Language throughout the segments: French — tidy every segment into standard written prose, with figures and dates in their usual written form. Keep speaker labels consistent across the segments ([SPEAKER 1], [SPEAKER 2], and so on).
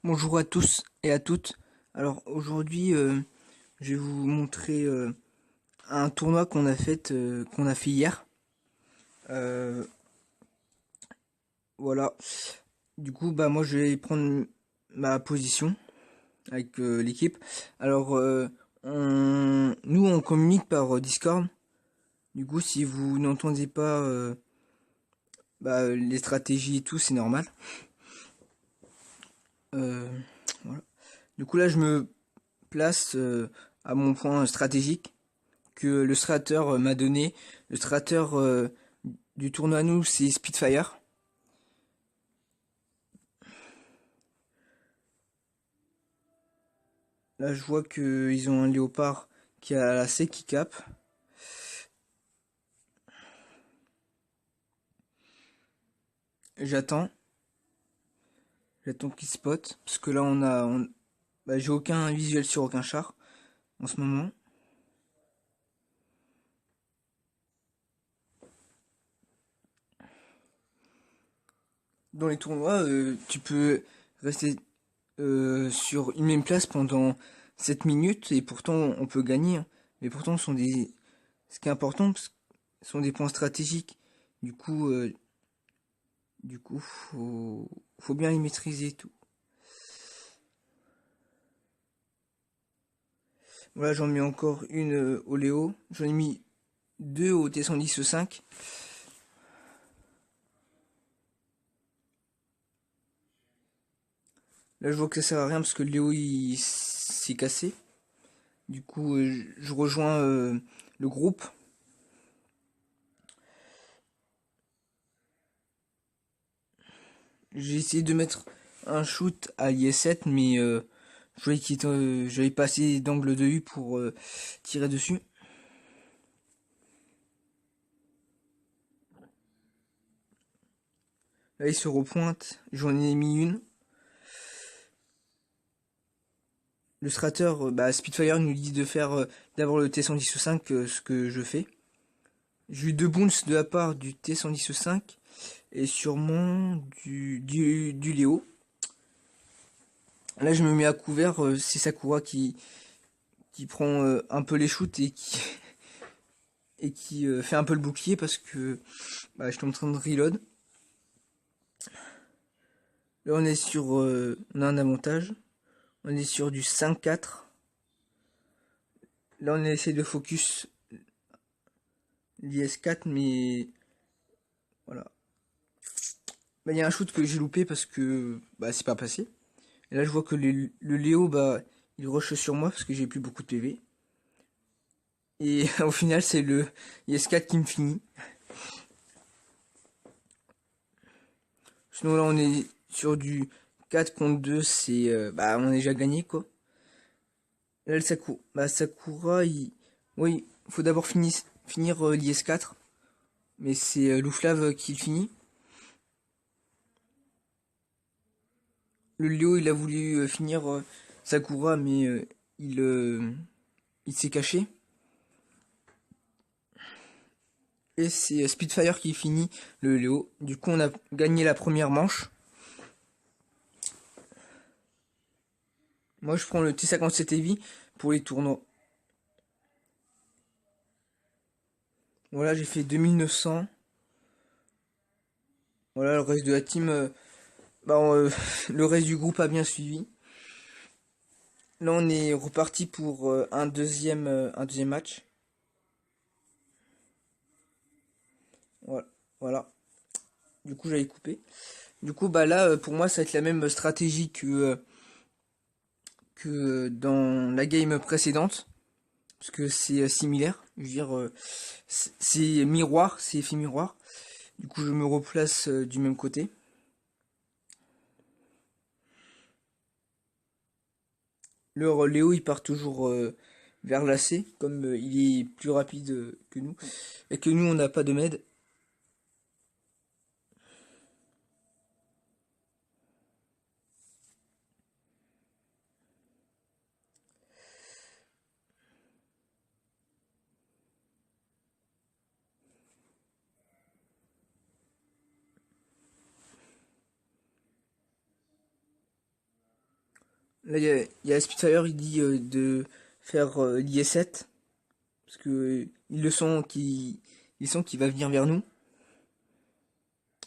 [SPEAKER 1] Bonjour à tous et à toutes. Alors aujourd'hui, je vais vous montrer un tournoi qu'on a fait hier. Euh, voilà. Du coup, bah moi je vais prendre ma position avec l'équipe. Alors nous on communique par Discord. Du coup, si vous n'entendez pas les stratégies et tout, c'est normal. Euh, voilà. Du coup là, je me place à mon point stratégique que le strateur m'a donné. Le strateur du tournoi nous, c'est Spitfire. Là, je vois qu'ils ont un léopard qui a la C qui cap. J'attends. J'attends qu'il spot. Parce que là, j'ai aucun visuel sur aucun char en ce moment. Dans les tournois, tu peux rester sur une même place pendant 7 minutes et pourtant on peut gagner, hein. Mais pourtant, ce qui est important, ce sont des points stratégiques. Du coup, euh, faut bien les maîtriser et tout. Voilà, j'en mets encore une au Léo. J'en ai mis deux au T110-5. Là, je vois que ça sert à rien parce que le Léo il s'est cassé. Du coup, je rejoins le groupe. J'ai essayé de mettre un shoot à IS-7, mais je voyais j'avais pas assez d'angle de vue pour tirer dessus. Là, il se repointe. J'en ai mis une. Le strater, Spitfire nous dit de faire d'abord le T110-5, ce que je fais. J'ai eu deux bounces de la part du T110-5 et sûrement du Léo. Là, je me mets à couvert, c'est Sakura qui prend un peu les shoots et qui fait un peu le bouclier parce que je suis en train de reload. Là, on a un avantage. On est sur du 5-4. Là, on essaie de focus l'IS4, mais voilà. Il y a un shoot que j'ai loupé parce que c'est pas passé. Et là, je vois que le Léo, il rush sur moi parce que j'ai plus beaucoup de PV. Et au final, c'est le IS4 qui me finit. Sinon, là, on est sur du 4 contre 2, on a déjà gagné, quoi. Là, Sakura, oui, il faut d'abord finir l'IS4, mais c'est Louflave qui le finit. Le Léo, il a voulu finir Sakura, mais il, euh, il s'est caché. Et c'est Spitfire qui finit le Léo. Du coup, on a gagné la première manche. Moi, je prends le T57 Heavy pour les tournois. Voilà, j'ai fait 2900. Voilà, le reste de la team, le reste du groupe a bien suivi. Là, on est reparti pour un deuxième match. Voilà. Voilà. Du coup, j'avais coupé. Du coup, là, pour moi, ça va être la même stratégie que dans la game précédente. Parce que c'est similaire. Je veux dire, c'est miroir, c'est effet miroir. Du coup, je me replace du même côté. Le Léo, il part toujours vers la C, comme il est plus rapide que nous. Et que nous, on n'a pas de med. Là, il y a Spitfire, il dit de faire l'IS-7. Parce que ils sent qu'il va venir vers nous.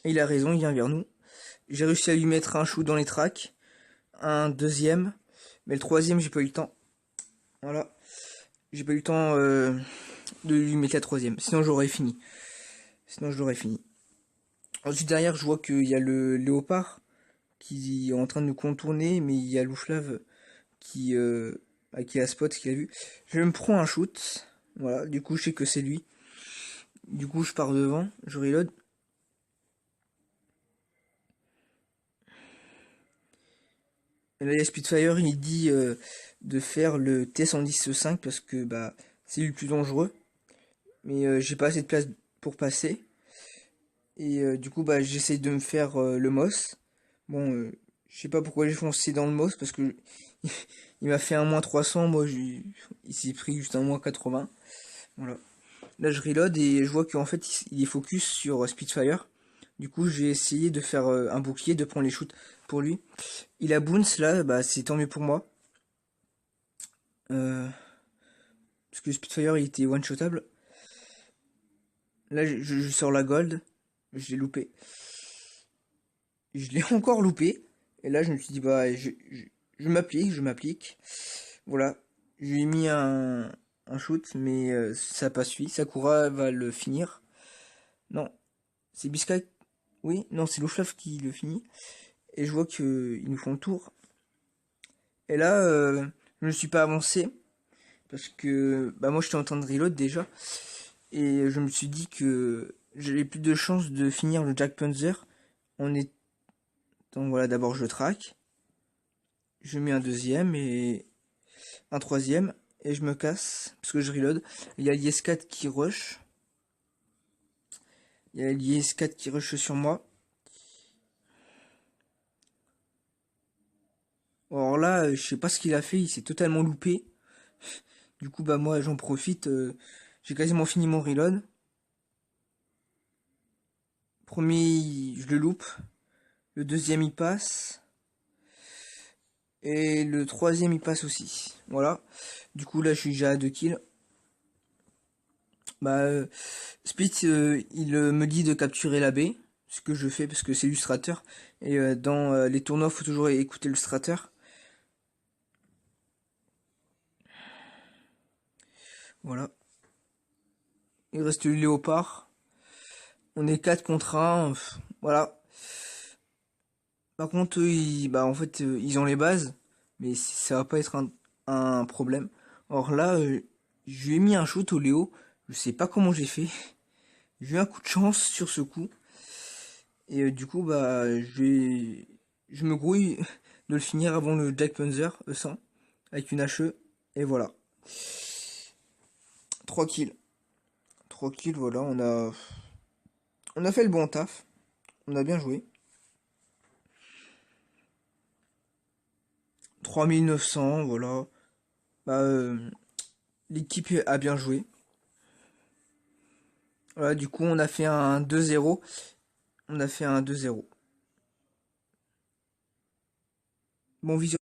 [SPEAKER 1] Et il a raison, il vient vers nous. J'ai réussi à lui mettre un shoot dans les tracks. Un deuxième. Mais le troisième, j'ai pas eu le temps. Voilà. J'ai pas eu le temps de lui mettre la troisième. Sinon, j'aurais fini. Ensuite, derrière, je vois qu'il y a le léopard qui est en train de nous contourner. Mais il y a Louchlave qui a spot, qui a vu. Je me prends un shoot. Voilà. Du coup, je sais que c'est lui. Du coup, je pars devant. Je reload. Et là, il y a Spitfire, il dit de faire le T-110-5 parce que bah c'est le plus dangereux. Mais j'ai pas assez de place pour passer. Et du coup, bah j'essaye de me faire le MOS. Bon, je sais pas pourquoi j'ai foncé dans le MOS parce que il m'a fait un moins 300. Moi, il s'est pris juste un moins 80. Voilà. Là, je reload et je vois qu'en fait, il est focus sur Spitfire. Du coup, j'ai essayé de faire un bouclier, de prendre les shoots pour lui. Il a bounce là, bah c'est tant mieux pour moi. Parce que Spitfire il était one-shotable. Là, je sors la gold. Je l'ai loupé. Je l'ai encore loupé. Et là, je me suis dit, bah, je m'applique. Voilà. Je lui ai mis un shoot, mais ça n'a pas suffi. Sakura va le finir. Non, c'est Bisky. Oui, non, c'est Louchlave qui le finit. Et je vois qu'ils nous font le tour. Et là, je ne suis pas avancé. Parce que bah moi, j'étais en train de reload déjà. Et je me suis dit que j'avais plus de chance de finir le Jack Panzer. On est... Donc voilà, d'abord je traque. Je mets un deuxième et un troisième. Et je me casse parce que je reload. Il y a l'IS-4 qui rush. Sur moi. Alors là, je sais pas ce qu'il a fait. Il s'est totalement loupé. Du coup, bah moi j'en profite. J'ai quasiment fini mon reload. Premier, je le loupe. Le deuxième, il passe. Et le troisième, il passe aussi. Voilà. Du coup, là, je suis déjà à 2 kills. Bah, Split, il me dit de capturer la baie. Ce que je fais parce que c'est illustrateur. Et dans les tournois, faut toujours écouter l'illustrateur. Voilà. Il reste le léopard. On est 4 contre 1. Voilà. Par contre, eux, bah, en fait, ils ont les bases. Mais ça va pas être un problème. Or là, je lui ai mis un shoot au Léo. Je sais pas comment j'ai fait. J'ai eu un coup de chance sur ce coup. Et du coup, bah, je me grouille de le finir avant le Jack Panzer E100 avec une HE. Et voilà. 3 kills. 3 kills, voilà. On a fait le bon taf. On a bien joué. 3900, voilà. Bah, l'équipe a bien joué. Voilà, du coup, on a fait un 2-0. On a fait un 2-0. Bon vision.